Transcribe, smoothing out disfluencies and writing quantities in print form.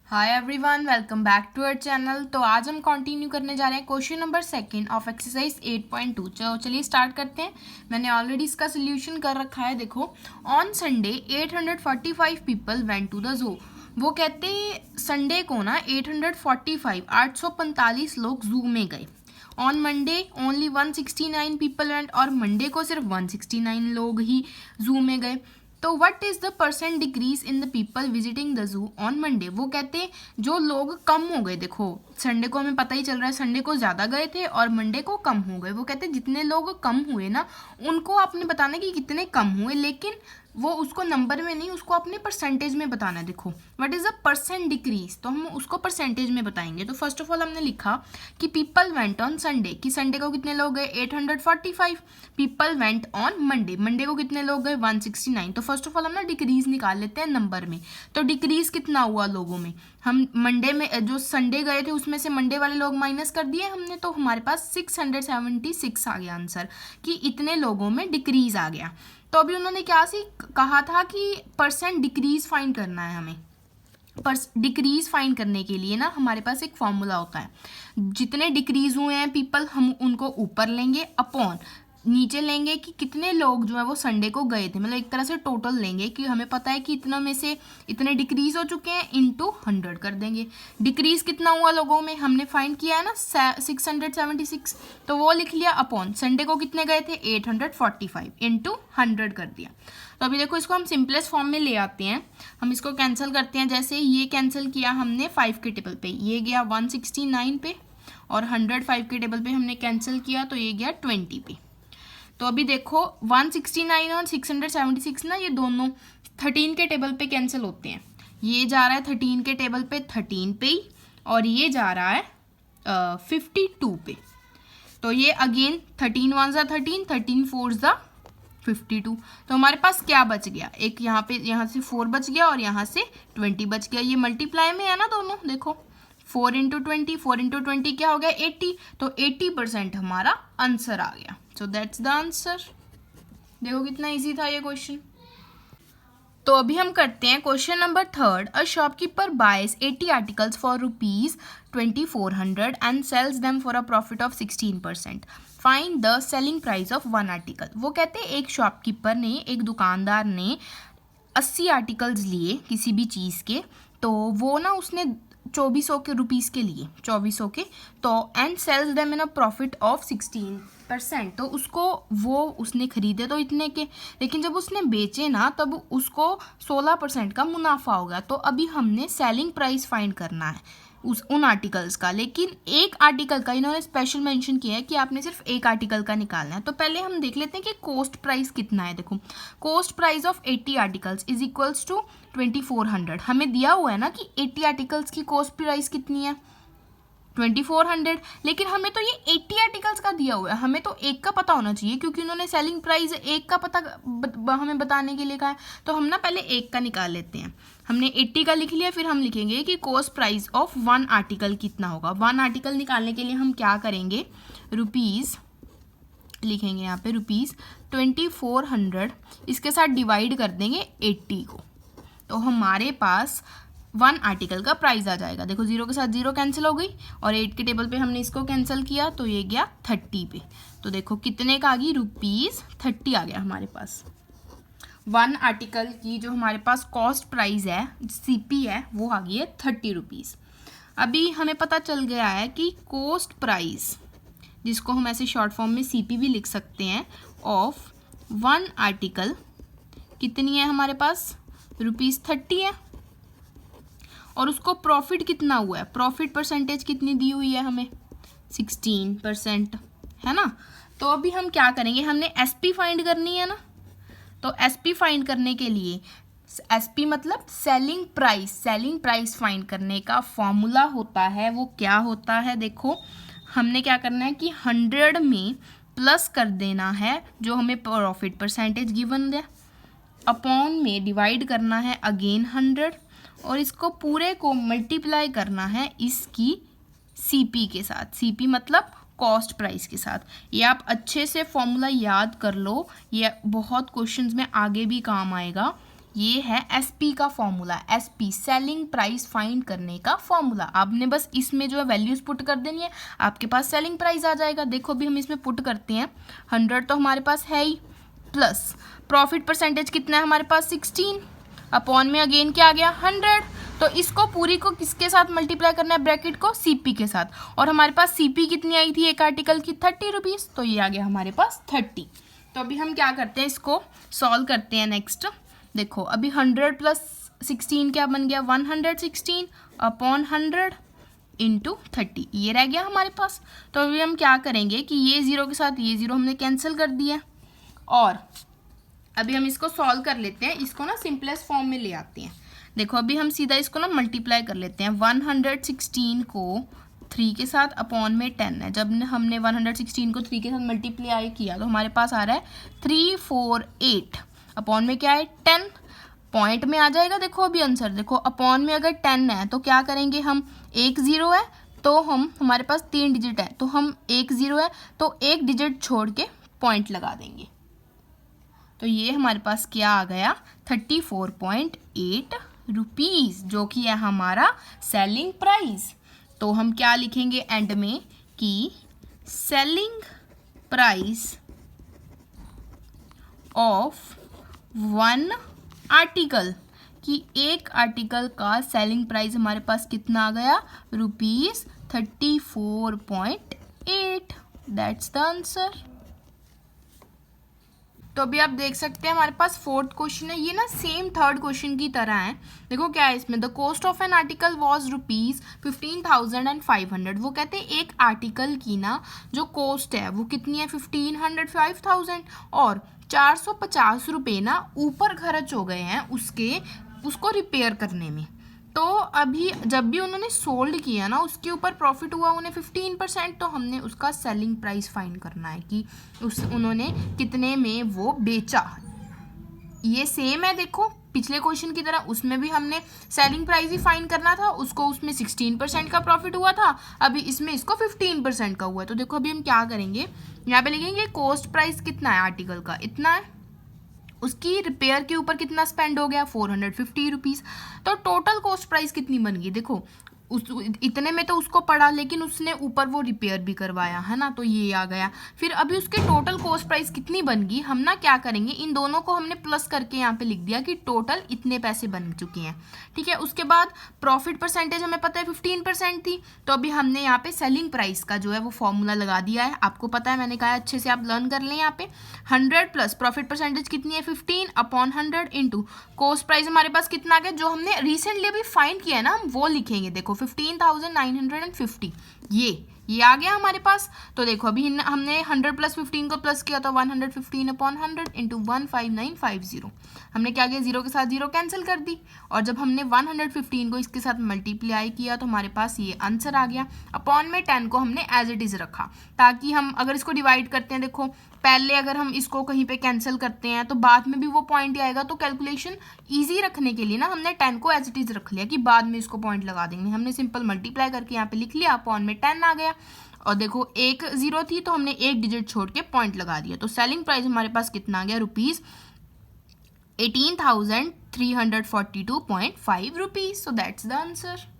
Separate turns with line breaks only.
Hi everyone, welcome back to our channel. तो आज हम कंटिन्यू करने जा रहे हैं question number second of exercise 8.2। चलिए स्टार्ट करते हैं। मैंने ऑलरेडी इसका सोल्यूशन कर रखा है। देखो, on Sunday 845 people went to the zoo. वो कहते संडे को ना 845 लोग जू में गए। On Monday only 169 people went, और मंडे को सिर्फ 169 लोग ही जू में गए। तो what is the percent decrease in the people visiting the zoo on Monday. वो कहते हैं जो लोग कम हो गए। देखो, संडे को हमें पता ही चल रहा है, संडे को ज़्यादा गए थे और मंडे को कम हो गए। वो कहते हैं जितने लोग कम हुए ना, उनको आपने बताना कि कितने कम हुए, लेकिन वो उसको नंबर में नहीं, उसको अपने परसेंटेज में बताना है। देखो, what is a percent decrease, तो हम उसको परसेंटेज में बताएंगे। तो फर्स्ट ऑफ ऑल हमने लिखा कि पीपल वेंट ऑन संडे, कि संडे को कितने लोग गए 845। People went on Monday, Monday को कितने लोग गए 169। तो फर्स्ट ऑफ ऑल हम ना डिक्रीज निकाल लेते हैं नंबर में। तो डिक्रीज कितना हुआ लोगों में, हम मंडे में जो संडे गए थे उसमें से मंडे वाले लोग माइनस कर दिए हमने, तो हमारे पास 676 आ गया आंसर, कि इतने लोगों में डिक्रीज आ गया। तो अभी उन्होंने क्या कहा था कि परसेंट डिक्रीज फाइंड करना है हमें। पर डिक्रीज फाइंड करने के लिए ना हमारे पास एक फॉर्मूला होता है। जितने डिक्रीज हुए हैं पीपल, हम उनको ऊपर लेंगे, अपॉन नीचे लेंगे कि कितने लोग जो है वो संडे को गए थे, मतलब एक तरह से टोटल लेंगे कि हमें पता है कि इतना में से इतने डिक्रीज हो चुके हैं, इनटू 100 कर देंगे। डिक्रीज कितना हुआ लोगों में हमने फाइंड किया है ना 676, तो वो लिख लिया, अपॉन संडे को कितने गए थे 845 इंटू 100 कर दिया। तो अभी देखो, इसको हम सिंपलेस्ट फॉर्म में ले आते हैं, हम इसको कैंसिल करते हैं। जैसे ये कैंसिल किया हमने 5 के टेबल पे, ये गया 169 पे, और 105 के टेबल पे हमने कैंसिल किया तो ये गया 20 पे। तो अभी देखो 169 और 676 ना, ये दोनों 13 के टेबल पे कैंसिल होते हैं। ये जा रहा है 13 के टेबल पे 13 पे ही, और ये जा रहा है 52 पे। तो ये अगेन 13 1 ज़ा 13, 13 4 ज़ा 52। तो हमारे पास क्या बच गया, एक यहाँ पे, यहाँ से 4 बच गया और यहाँ से 20 बच गया। ये मल्टीप्लाई में है ना दोनों, देखो 4 इंटू 20, 4 इंटू 20 क्या हो गया 80। तो 80% हमारा आंसर आ गया। So that's the answer. देखो कितना इजी था ये क्वेश्चन। तो अभी हम करते हैं question number third. A shopkeeper buys 80 articles for ₹2400 and sells them for a profit of 16%। Find the selling price of one article. वो कहते हैं एक शॉपकीपर ने, एक दुकानदार ने 80 आर्टिकल्स लिए किसी भी चीज़ के, तो वो ना उसने 2400 के रुपीज़ के लिए, 2400 के, तो and sells them in a profit of 16%। तो उसने खरीदे तो इतने के, लेकिन जब उसने बेचे ना तब उसको 16% का मुनाफा होगा। तो अभी हमने सेलिंग प्राइस फाइंड करना है उन आर्टिकल्स का, लेकिन एक आर्टिकल का इन्होंने स्पेशल मेंशन किया है कि आपने सिर्फ एक आर्टिकल का निकालना है। तो पहले हम देख लेते हैं कि कॉस्ट प्राइस कितना है। देखो, cost price of 80 articles is equals to 2400। हमें दिया हुआ है ना कि 80 आर्टिकल्स की कॉस्ट प्राइस कितनी है 2400, लेकिन हमें तो ये 80 आर्टिकल्स का दिया हुआ है, हमें तो एक का पता होना चाहिए, क्योंकि उन्होंने सेलिंग प्राइस एक का पता हमें बताने के लिए कहा है। तो हम ना पहले एक का निकाल लेते हैं। हमने 80 का लिख लिया, फिर हम लिखेंगे कि cost price of one article कितना होगा। वन आर्टिकल निकालने के लिए हम क्या करेंगे, रुपीज़ लिखेंगे यहाँ पे, ₹2400 इसके साथ डिवाइड कर देंगे 80 को, तो हमारे पास वन आर्टिकल का प्राइस आ जाएगा। देखो, जीरो के साथ जीरो कैंसिल हो गई, और 8 के टेबल पे हमने इसको कैंसिल किया तो ये गया 30 पे। तो देखो कितने का आ गई, ₹30 आ गया हमारे पास। वन आर्टिकल की जो हमारे पास कॉस्ट प्राइस है, सीपी है, वो आ गई है ₹30। अभी हमें पता चल गया है कि कॉस्ट प्राइस, जिसको हम ऐसे शॉर्ट फॉर्म में सीपी भी लिख सकते हैं, ऑफ वन आर्टिकल कितनी है हमारे पास, ₹30 है। और उसको प्रॉफिट कितना हुआ है, प्रॉफिट परसेंटेज कितनी दी हुई है हमें 16%, है ना। तो अभी हम क्या करेंगे, हमने एसपी फाइंड करनी है ना। तो एसपी फाइंड करने के लिए, एसपी मतलब selling price, selling price find करने का फॉर्मूला होता है, वो क्या होता है, देखो हमने क्या करना है कि 100 में प्लस कर देना है जो हमें प्रॉफिट परसेंटेज गिवन है, अपॉन में डिवाइड करना है अगेन 100, और इसको पूरे को मल्टीप्लाई करना है इसकी सीपी के साथ। सीपी मतलब कॉस्ट प्राइस के साथ। ये आप अच्छे से फॉर्मूला याद कर लो, ये बहुत क्वेश्चंस में आगे भी काम आएगा। ये है एसपी का formula, SP selling price find करने का फॉर्मूला। आपने बस इसमें जो है वैल्यूज पुट कर देनी है, आपके पास सेलिंग प्राइस आ जाएगा। देखो अभी हम इसमें पुट करते हैं, 100 तो हमारे पास है ही, प्लस प्रॉफिट परसेंटेज कितना है हमारे पास 16, अपॉन में अगेन क्या आ गया 100। तो इसको पूरी को किसके साथ मल्टीप्लाई करना है, ब्रैकेट को सीपी के साथ, और हमारे पास सीपी कितनी आई थी एक आर्टिकल की 30 रुपीज़, तो ये आ गया हमारे पास 30। तो अभी हम क्या करते हैं, इसको सॉल्व करते हैं। नेक्स्ट देखो अभी 100 प्लस 16 क्या बन गया 116 अपॉन 100 इंटू 30, ये रह गया हमारे पास। तो अभी हम क्या करेंगे कि ये ज़ीरो के साथ ये ज़ीरो हमने कैंसिल कर दिया, और अभी हम इसको सॉल्व कर लेते हैं, इसको ना सिंपलेस्ट फॉर्म में ले आते हैं। देखो अभी हम सीधा इसको ना मल्टीप्लाई कर लेते हैं, 116 को 3 के साथ अपॉन में 10 है। जब हमने 116 को 3 के साथ मल्टीप्लाई किया तो हमारे पास आ रहा है 348, अपॉन में क्या है 10, पॉइंट में आ जाएगा। देखो अभी आंसर देखो, अपॉन में अगर 10 है तो क्या करेंगे हम, एक ज़ीरो है तो हम हमारे पास 3 डिजिट है, तो हम एक ज़ीरो है तो एक डिजिट छोड़ के पॉइंट लगा देंगे। तो ये हमारे पास क्या आ गया 34.8 रुपीज़, जो कि है हमारा सेलिंग प्राइस। तो हम क्या लिखेंगे एंड में कि selling price of one article, कि एक आर्टिकल का सेलिंग प्राइस हमारे पास कितना आ गया ₹34.8। That's the answer. तो अभी आप देख सकते हैं हमारे पास फोर्थ क्वेश्चन है, ये ना सेम थर्ड क्वेश्चन की तरह है। देखो क्या है इसमें, the cost of an article was ₹15,500। वो कहते हैं एक आर्टिकल की ना जो कॉस्ट है वो कितनी है 1500 5000, और 450 रुपये ना ऊपर खर्च हो गए हैं उसको रिपेयर करने में। तो अभी जब भी उन्होंने सोल्ड किया ना उसके ऊपर प्रॉफिट हुआ उन्हें 15%, तो हमने उसका सेलिंग प्राइस फाइंड करना है कि उन्होंने कितने में वो बेचा। ये सेम है देखो पिछले क्वेश्चन की तरह, उसमें भी हमने सेलिंग प्राइस ही फाइंड करना था, उसको उसमें 16% का प्रॉफिट हुआ था, अभी इसमें इसको 15% का हुआ है। तो देखो अभी हम क्या करेंगे, यहाँ पे लिखेंगे कॉस्ट प्राइस कितना है आर्टिकल का, इतना है, उसकी रिपेयर के ऊपर कितना स्पेंड हो गया 450 रुपीज़। तो टोटल कॉस्ट प्राइस कितनी बन गई, देखो इतने में तो उसको पड़ा, लेकिन उसने ऊपर वो रिपेयर भी करवाया है ना, तो ये आ गया। फिर अभी उसके टोटल कॉस्ट प्राइस कितनी बन गई, हम ना क्या करेंगे, इन दोनों को हमने प्लस करके यहाँ पे लिख दिया कि टोटल इतने पैसे बन चुके हैं, ठीक है। उसके बाद प्रॉफिट परसेंटेज हमें पता है 15% थी, तो अभी हमने यहाँ पे सेलिंग प्राइस का जो है वो फॉर्मूला लगा दिया है, आपको पता है, मैंने कहा अच्छे से आप लर्न कर लें। यहाँ पे 100 प्लस प्रॉफिट परसेंटेज कितनी है 15 अपॉन 100 इंटू कॉस्ट प्राइस हमारे पास कितना आ गया, जो हमने रिसेंटली अभी फाइंड किया है ना, हम वो लिखेंगे। देखो 15,950, ये आ गया हमारे पास। तो देखो अभी हमने 100 प्लस 15 को प्लस किया तो 115 अपॉन 100 इंटू 15950, हमने क्या किया, जीरो के साथ जीरो कैंसिल कर दी, और जब हमने 115 को इसके साथ मल्टीप्लाई किया तो हमारे पास ये आंसर आ गया। अपॉन में 10 को हमने एज इट इज़ रखा, ताकि हम अगर इसको डिवाइड करते हैं, देखो पहले अगर हम इसको कहीं पे कैंसिल करते हैं तो बाद में भी वो पॉइंट ही आएगा, तो कैलकुलेशन ईजी रखने के लिए ना हमने 10 को एज इट इज़ रख लिया कि बाद में इसको पॉइंट लगा देंगे। हमने सिंपल मल्टीप्लाई करके यहाँ पे लिख लिया, अपॉन में 10 आ गया, और देखो एक जीरो थी तो हमने एक डिजिट छोड़ के पॉइंट लगा दिया। तो सेलिंग प्राइस हमारे पास कितना आ गया, ₹18,342.5 rupees. So that's the answer.